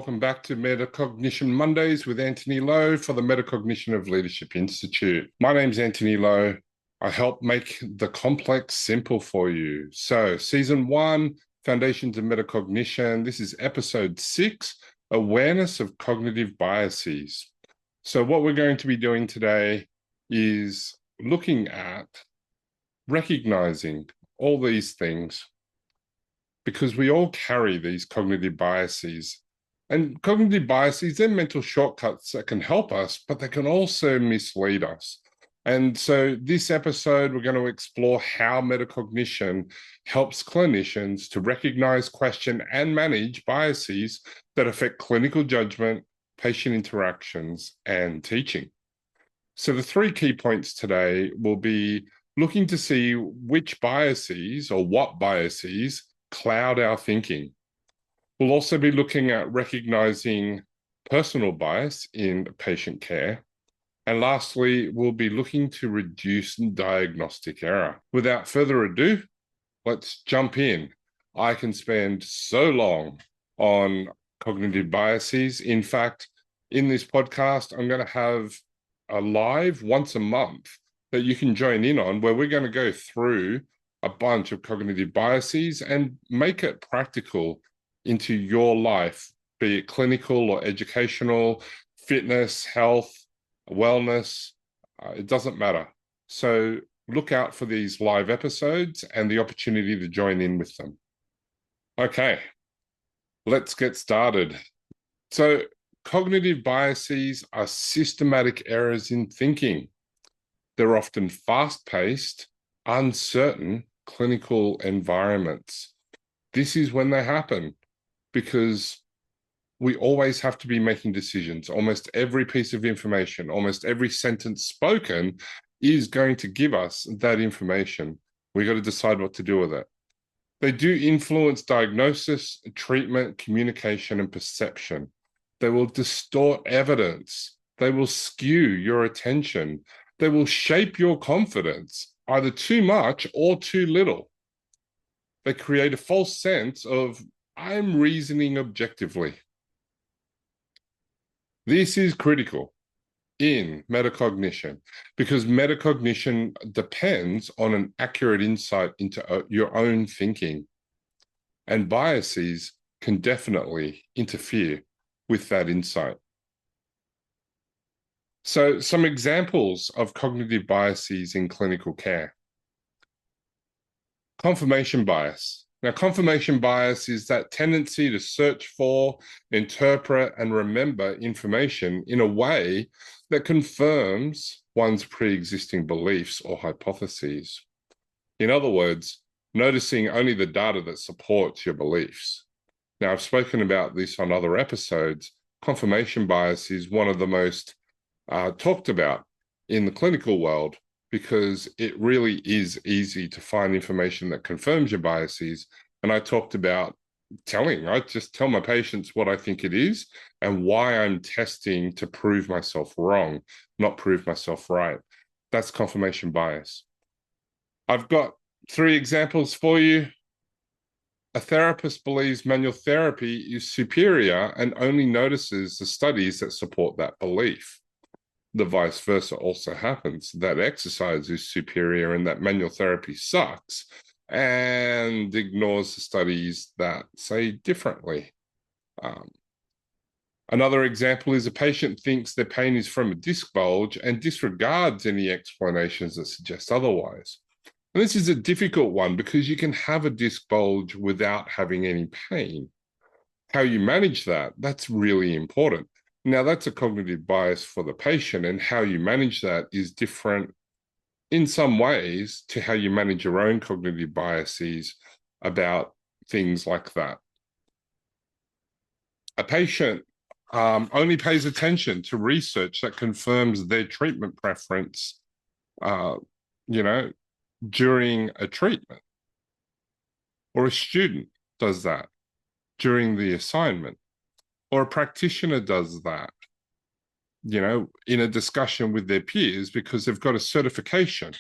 Welcome back to Metacognition Mondays with Antony Lo for the Metacognition of Leadership Institute. My name's Antony Lo. I help make the complex simple for you. So, Season 1, Foundations of Metacognition. This is Episode 6, Awareness of Cognitive Biases. So, what we're going to be doing today is looking at recognizing all these things, because we all carry these cognitive biases. And cognitive biases, they're mental shortcuts that can help us, but they can also mislead us. And so this episode, we're going to explore how metacognition helps clinicians to recognize, question, and manage biases that affect clinical judgment, patient interactions, and teaching. So the three key points today will be looking to see which biases or what biases cloud our thinking. We'll also be looking at recognizing personal bias in patient care. And lastly, we'll be looking to reduce diagnostic error. Without further ado, let's jump in. I can spend so long on cognitive biases. In fact, in this podcast, I'm going to have a live once a month that you can join in on, where we're going to go through a bunch of cognitive biases and make it practical into your life, be it clinical or educational, fitness, health, wellness, it doesn't matter. So look out for these live episodes and the opportunity to join in with them. Okay, let's get started. So cognitive biases are systematic errors in thinking. They're often fast-paced, uncertain clinical environments. This is when they happen, because we always have to be making decisions. Almost every piece of information, almost every sentence spoken is going to give us that information. We got to decide what to do with it. They do influence diagnosis, treatment, communication, and perception. They will distort evidence. They will skew your attention. They will shape your confidence, either too much or too little. They create a false sense of, I'm reasoning objectively. This is critical in metacognition, because metacognition depends on an accurate insight into your own thinking, and biases can definitely interfere with that insight. So, some examples of cognitive biases in clinical care. Confirmation bias. Now, confirmation bias is that tendency to search for, interpret, and remember information in a way that confirms one's pre-existing beliefs or hypotheses. In other words, noticing only the data that supports your beliefs. Now, I've spoken about this on other episodes. Confirmation bias is one of the most talked about in the clinical world, because it really is easy to find information that confirms your biases. And I talked about I just tell my patients what I think it is and why I'm testing to prove myself wrong, not prove myself right. That's confirmation bias. I've got 3 examples for you. A therapist believes manual therapy is superior and only notices the studies that support that belief. The vice versa also happens, that exercise is superior and that manual therapy sucks, and ignores the studies that say differently. Another example is a patient thinks their pain is from a disc bulge and disregards any explanations that suggest otherwise. And this is a difficult one, because you can have a disc bulge without having any pain. How you manage that, that's really important. Now, that's a cognitive bias for the patient, and how you manage that is different in some ways to how you manage your own cognitive biases about things like that. A patient only pays attention to research that confirms their treatment preference, during a treatment. Or a student does that during the assignment. Or a practitioner does that, in a discussion with their peers, because they've got a certification.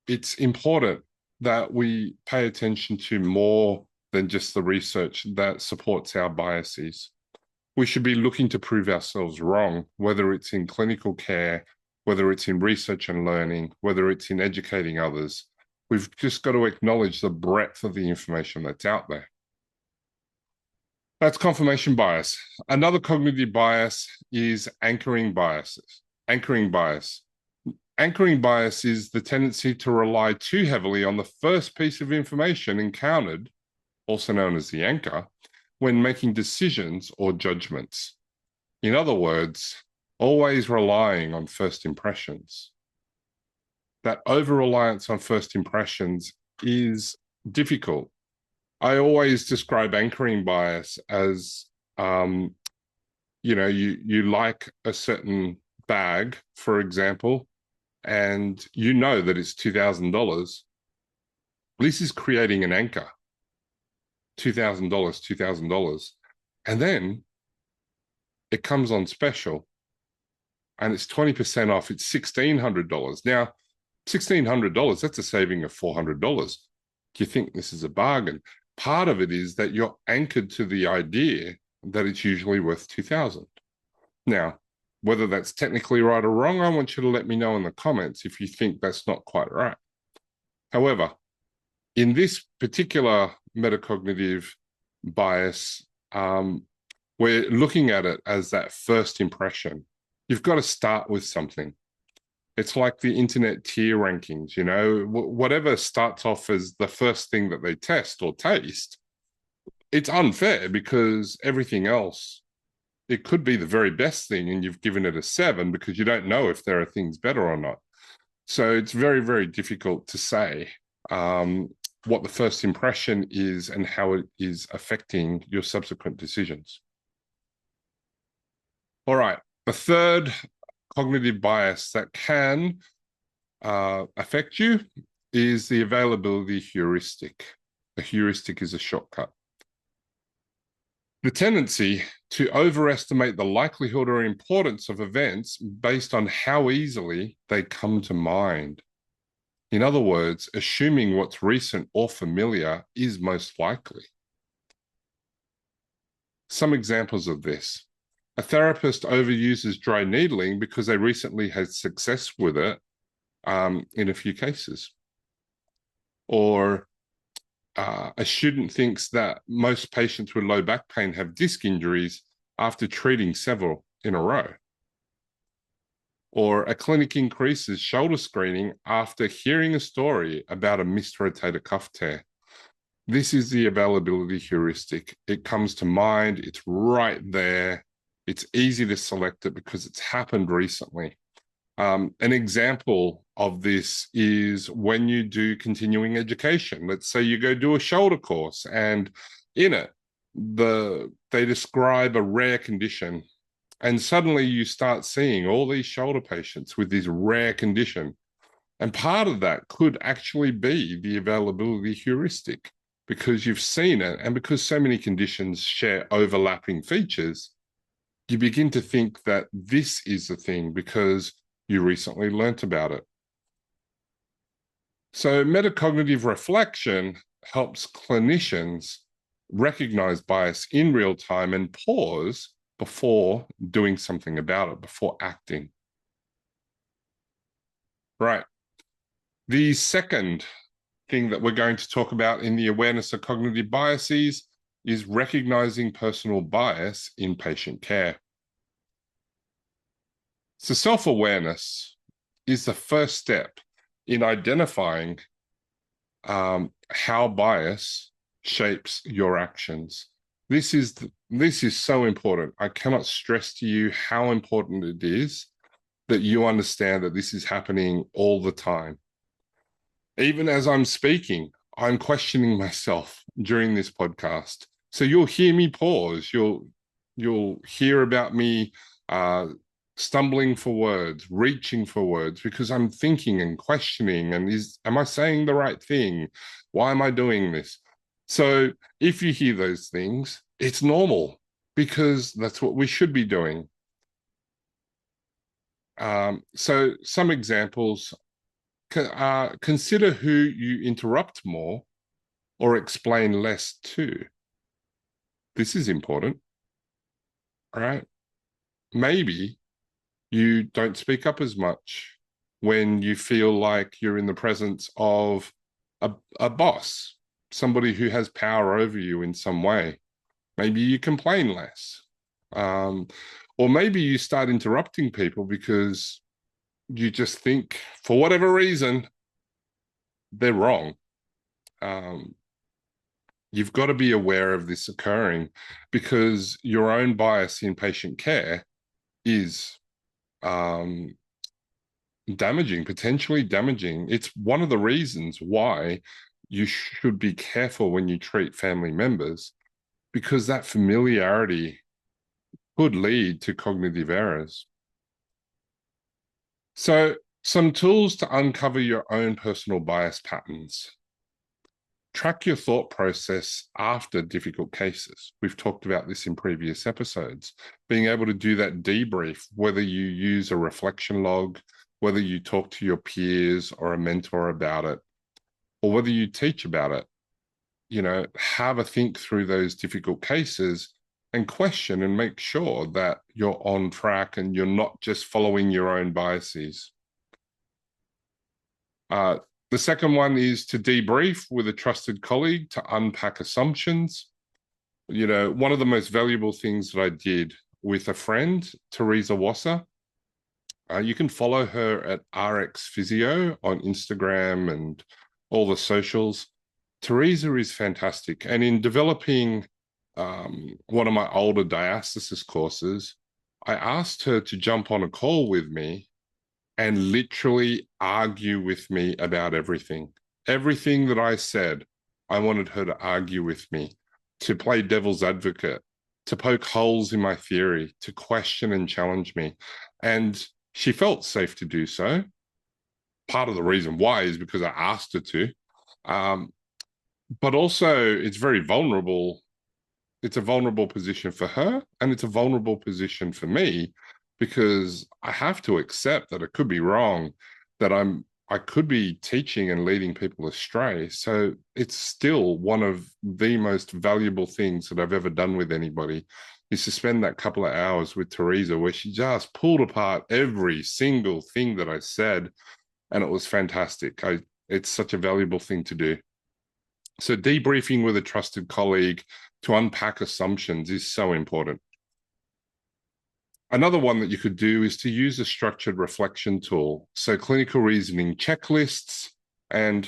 It's important that we pay attention to more than just the research that supports our biases. We should be looking to prove ourselves wrong, whether it's in clinical care, whether it's in research and learning, whether it's in educating others. We've just got to acknowledge the breadth of the information that's out there. That's confirmation bias. Another cognitive bias is anchoring biases. Anchoring bias. Anchoring bias is the tendency to rely too heavily on the first piece of information encountered, also known as the anchor, when making decisions or judgments. In other words, always relying on first impressions. That over-reliance on first impressions is difficult. I always describe anchoring bias as, you like a certain bag, for example, and you know that it's $2,000. This is creating an anchor. $2,000, $2,000. And then it comes on special and it's 20% off. It's $1,600. Now, $1,600, that's a saving of $400. Do you think this is a bargain? Part of it is that you're anchored to the idea that it's usually worth $2,000. Now, whether that's technically right or wrong, I want you to let me know in the comments if you think that's not quite right. However, in this particular metacognitive bias, we're looking at it as that first impression. You've got to start with something. It's like the internet tier rankings, whatever starts off as the first thing that they test or taste, it's unfair because everything else, it could be the very best thing and you've given it a 7 because you don't know if there are things better or not. So it's very, very difficult to say what the first impression is and how it is affecting your subsequent decisions. All right, the third cognitive bias that can affect you is the availability heuristic. A heuristic is a shortcut. The tendency to overestimate the likelihood or importance of events based on how easily they come to mind. In other words, assuming what's recent or familiar is most likely. Some examples of this. A therapist overuses dry needling because they recently had success with it in a few cases. Or a student thinks that most patients with low back pain have disc injuries after treating several in a row. Or a clinic increases shoulder screening after hearing a story about a missed rotator cuff tear. This is the availability heuristic. It comes to mind, it's right there. It's easy to select it because it's happened recently. An example of this is when you do continuing education. Let's say you go do a shoulder course and in it, they describe a rare condition and suddenly you start seeing all these shoulder patients with this rare condition. And part of that could actually be the availability heuristic because you've seen it and because so many conditions share overlapping features, you begin to think that this is the thing because you recently learnt about it. So metacognitive reflection helps clinicians recognize bias in real time and pause before doing something about it, before acting. Right. The second thing that we're going to talk about in the awareness of cognitive biases is recognizing personal bias in patient care. So self-awareness is the first step in identifying how bias shapes your actions. This is so important. I cannot stress to you how important it is that you understand that this is happening all the time. Even as I'm speaking, I'm questioning myself during this podcast. So you'll hear me pause. You'll hear about me stumbling for words, reaching for words, because I'm thinking and questioning, and am I saying the right thing? Why am I doing this? So if you hear those things, it's normal because that's what we should be doing. So some examples, consider who you interrupt more or explain less to. This is important, right? Maybe you don't speak up as much when you feel like you're in the presence of a boss, somebody who has power over you in some way. Maybe you complain less. Um, or maybe you start interrupting people because you just think, for whatever reason, they're wrong. Um, you've got to be aware of this occurring because your own bias in patient care is um, damaging, potentially damaging. It's one of the reasons why you should be careful when you treat family members, because that familiarity could lead to cognitive errors. So, some tools to uncover your own personal bias patterns. Track your thought process after difficult cases. We've talked about this in previous episodes. Being able to do that debrief, whether you use a reflection log, whether you talk to your peers or a mentor about it, or whether you teach about it, have a think through those difficult cases and question and make sure that you're on track and you're not just following your own biases. The second one is to debrief with a trusted colleague to unpack assumptions. One of the most valuable things that I did with a friend, Teresa Wasser, you can follow her at RX Physio on Instagram and all the socials. Teresa is fantastic. And in developing one of my older diastasis courses, I asked her to jump on a call with me and literally argue with me about everything. Everything that I said, I wanted her to argue with me, to play devil's advocate, to poke holes in my theory, to question and challenge me. And she felt safe to do so. Part of the reason why is because I asked her to. But also, it's very vulnerable. It's a vulnerable position for her, and it's a vulnerable position for me because I have to accept that it could be wrong, that I could be teaching and leading people astray. So it's still one of the most valuable things that I've ever done with anybody is to spend that couple of hours with Teresa where she just pulled apart every single thing that I said, and it was fantastic. It's such a valuable thing to do. So debriefing with a trusted colleague to unpack assumptions is so important. Another one that you could do is to use a structured reflection tool. So clinical reasoning checklists and,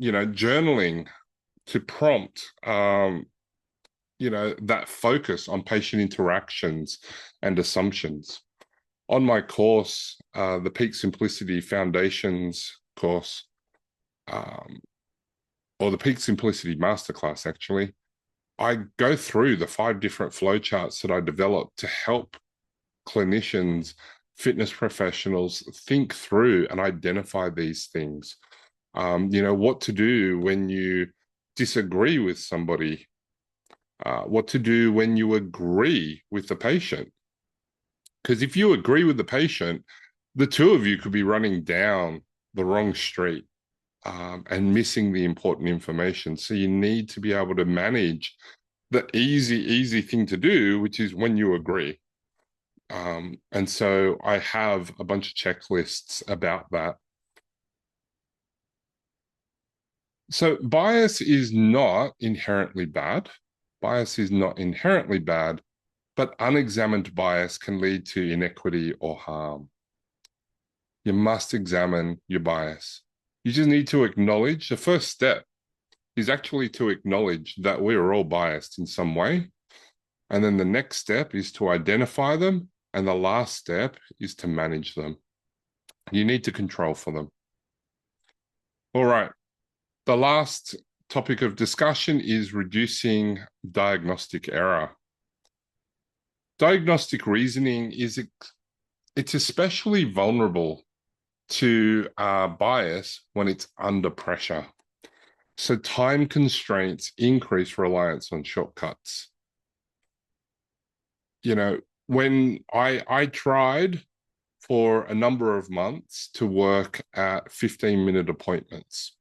journaling to prompt, that focus on patient interactions and assumptions. On my course, the Peak Simplicity Foundations course, or the Peak Simplicity Masterclass, actually, I go through the 5 different flowcharts that I developed to help clinicians, fitness professionals think through and identify these things. What to do when you disagree with somebody, what to do when you agree with the patient. Because if you agree with the patient, the two of you could be running down the wrong street and missing the important information. So you need to be able to manage the easy thing to do, which is when you agree. And so I have a bunch of checklists about that. So bias is not inherently bad. Bias is not inherently bad, but unexamined bias can lead to inequity or harm. You must examine your bias. You just need to acknowledge the first step is actually to acknowledge that we're all biased in some way. And then the next step is to identify them. And the last step is to manage them. You need to control for them. All right. The last topic of discussion is reducing diagnostic error. Diagnostic reasoning it's especially vulnerable to bias when it's under pressure. So time constraints increase reliance on shortcuts. When I tried for a number of months to work at 15-minute appointments,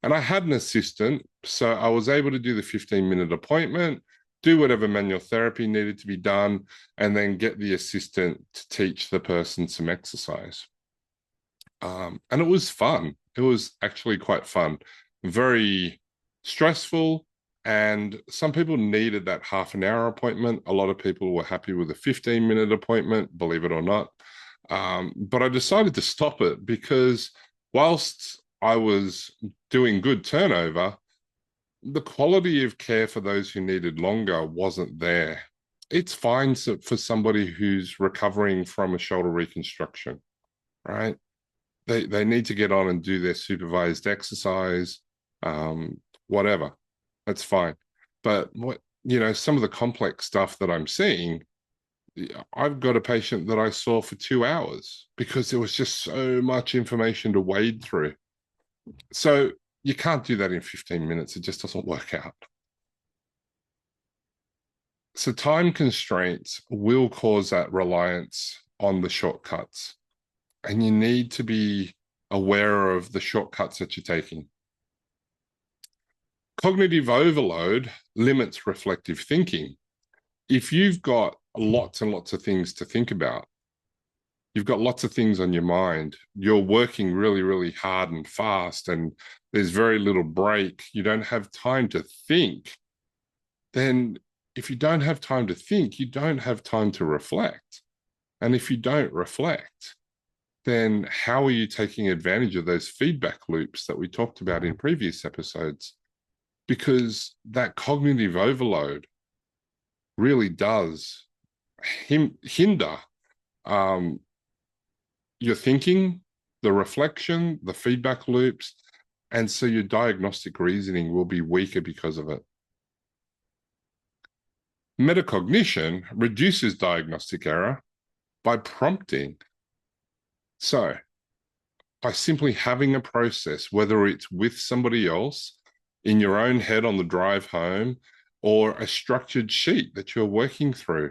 And I had an assistant, so I was able to do the 15-minute appointment, do whatever manual therapy needed to be done, and then get the assistant to teach the person some exercise. And it was fun. It was actually quite fun, very stressful. And some people needed that half an hour appointment. A lot of people were happy with a 15-minute appointment, believe it or not. But I decided to stop it because whilst I was doing good turnover, the quality of care for those who needed longer wasn't there. It's fine for somebody who's recovering from a shoulder reconstruction, right? They need to get on and do their supervised exercise, whatever. That's fine. But some of the complex stuff that I'm seeing, I've got a patient that I saw for 2 hours because there was just so much information to wade through. So you can't do that in 15 minutes. It just doesn't work out. So time constraints will cause that reliance on the shortcuts. And you need to be aware of the shortcuts that you're taking. Cognitive overload limits reflective thinking. If you've got lots and lots of things to think about, you've got lots of things on your mind, you're working really, really hard and fast, and there's very little break, you don't have time to think, then if you don't have time to think, you don't have time to reflect. And if you don't reflect, then how are you taking advantage of those feedback loops that we talked about in previous episodes? Because that cognitive overload really does hinder your thinking, the reflection, the feedback loops, and so your diagnostic reasoning will be weaker because of it. Metacognition reduces diagnostic error by prompting. So, by simply having a process, whether it's with somebody else, in your own head on the drive home, or a structured sheet that you're working through,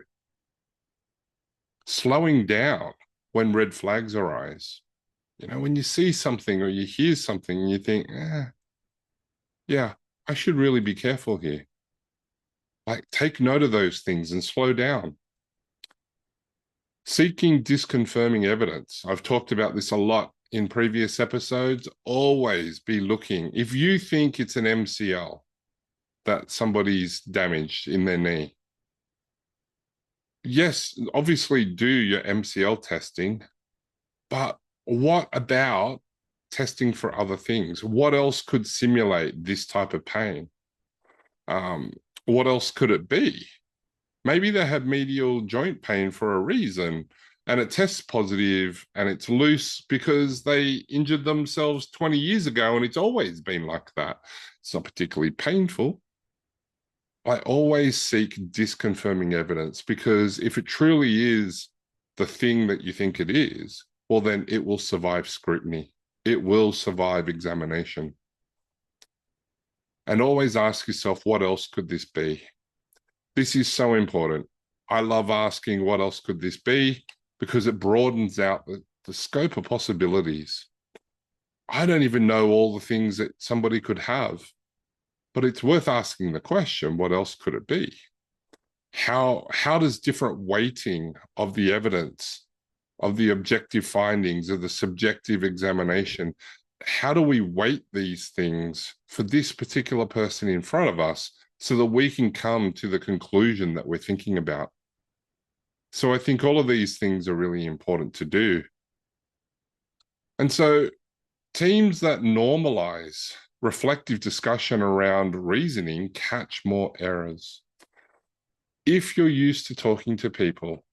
slowing down when red flags arise. When you see something or you hear something and you think, yeah, I should really be careful here. Like, take note of those things and slow down. Seeking disconfirming evidence. I've talked about this a lot in previous episodes. Always be looking. If you think it's an MCL, that somebody's damaged in their knee, yes, obviously do your MCL testing, but what about testing for other things? What else could simulate this type of pain? What else could it be? Maybe they have medial joint pain for a reason and it tests positive and it's loose because they injured themselves 20 years ago and it's always been like that. It's not particularly painful. I always seek disconfirming evidence because if it truly is the thing that you think it is, well, then it will survive scrutiny. It will survive examination. And always ask yourself, what else could this be? This is so important. I love asking, what else could this be? Because it broadens out the scope of possibilities. I don't even know all the things that somebody could have, but it's worth asking the question, what else could it be? How does different weighting of the evidence, of the objective findings, of the subjective examination, how do we weight these things for this particular person in front of us so that we can come to the conclusion that we're thinking about? So I think all of these things are really important to do. And so teams that normalize reflective discussion around reasoning catch more errors. If you're used to talking to people,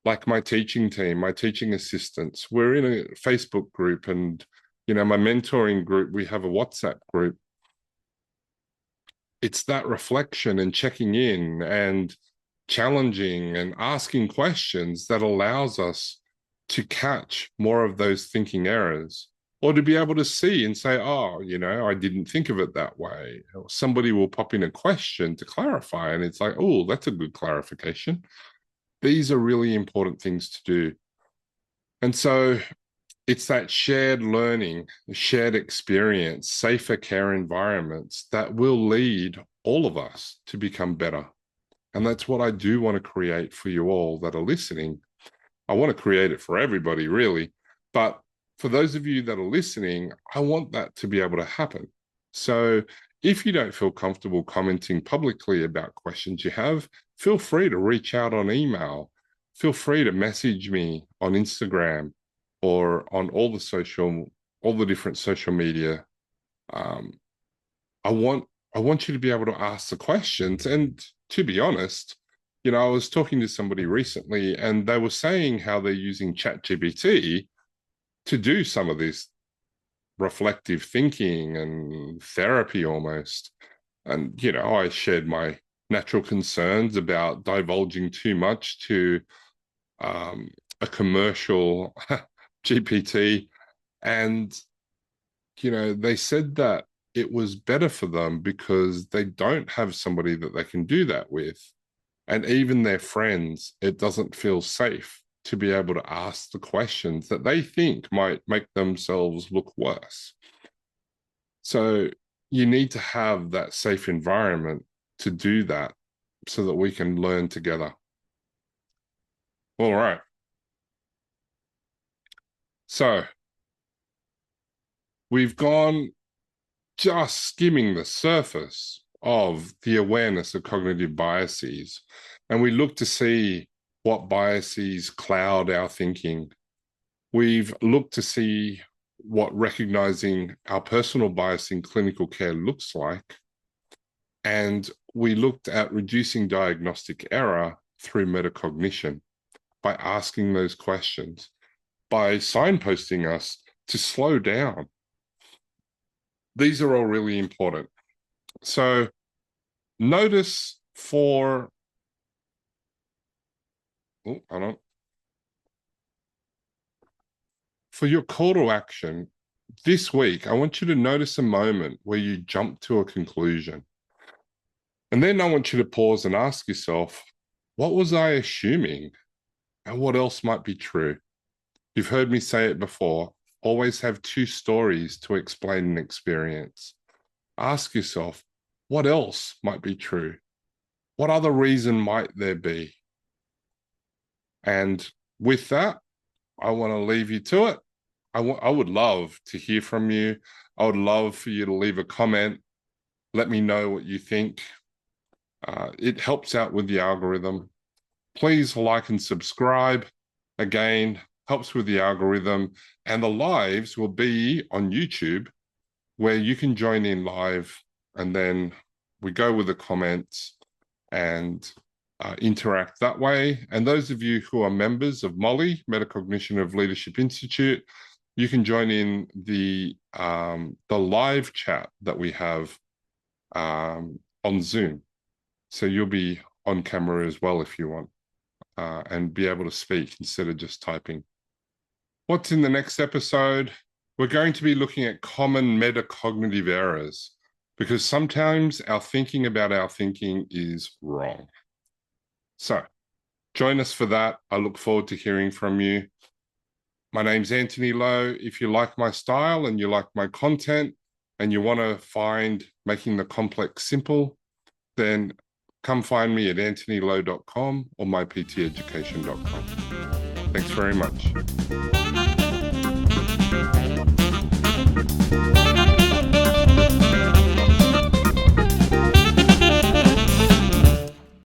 like my teaching team, my teaching assistants, we're in a Facebook group and, my mentoring group, we have a WhatsApp group. It's that reflection and checking in and challenging and asking questions that allows us to catch more of those thinking errors, or to be able to see and say, oh, I didn't think of it that way. Or somebody will pop in a question to clarify, and it's like, oh, that's a good clarification. These are really important things to do. And so It's that shared learning, shared experience, safer care environments that will lead all of us to become better. And that's what I do want to create for you all that are listening. I want to create it for everybody, really. But for those of you that are listening, I want that to be able to happen. So if you don't feel comfortable commenting publicly about questions you have, feel free to reach out on email. Feel free to message me on Instagram or on all the different social media. Um, I want you to be able to ask the questions. And to be honest, I was talking to somebody recently and they were saying how they're using ChatGPT to do some of this reflective thinking and therapy almost. And, I shared my natural concerns about divulging too much to a commercial GPT. And, they said that it was better for them because they don't have somebody that they can do that with. And even their friends, it doesn't feel safe to be able to ask the questions that they think might make themselves look worse. So you need to have that safe environment to do that so that we can learn together. All right. So we've gone just skimming the surface of the awareness of cognitive biases, and we look to see what biases cloud our thinking. We've looked to see what recognizing our personal bias in clinical care looks like. And we looked at reducing diagnostic error through metacognition by asking those questions, by signposting us to slow down. These are all really important. So notice for, for your call to action this week, I want you to notice a moment where you jump to a conclusion. And then I want you to pause and ask yourself, what was I assuming? And what else might be true? You've heard me say it before, always have two stories to explain an experience. Ask yourself, what else might be true? What other reason might there be? And with that, I want to leave you to it. I would love to hear from you. I would love for you to leave a comment. Let me know what you think. It helps out with the algorithm. Please like and subscribe. Again, helps with the algorithm. And the lives will be on YouTube where you can join in live, and then we go with the comments and interact that way. And those of you who are members of MOLI, Metacognition of Leadership Institute, you can join in the live chat that we have on Zoom. So you'll be on camera as well if you want, and be able to speak instead of just typing. What's in the next episode? We're going to be looking at common metacognitive errors, because sometimes our thinking about our thinking is wrong. So join us for that. I look forward to hearing from you. My name's Antony Lo. If you like my style and you like my content and you want to find making the complex simple, then come find me at antonylo.com or mypteducation.com. Thanks very much.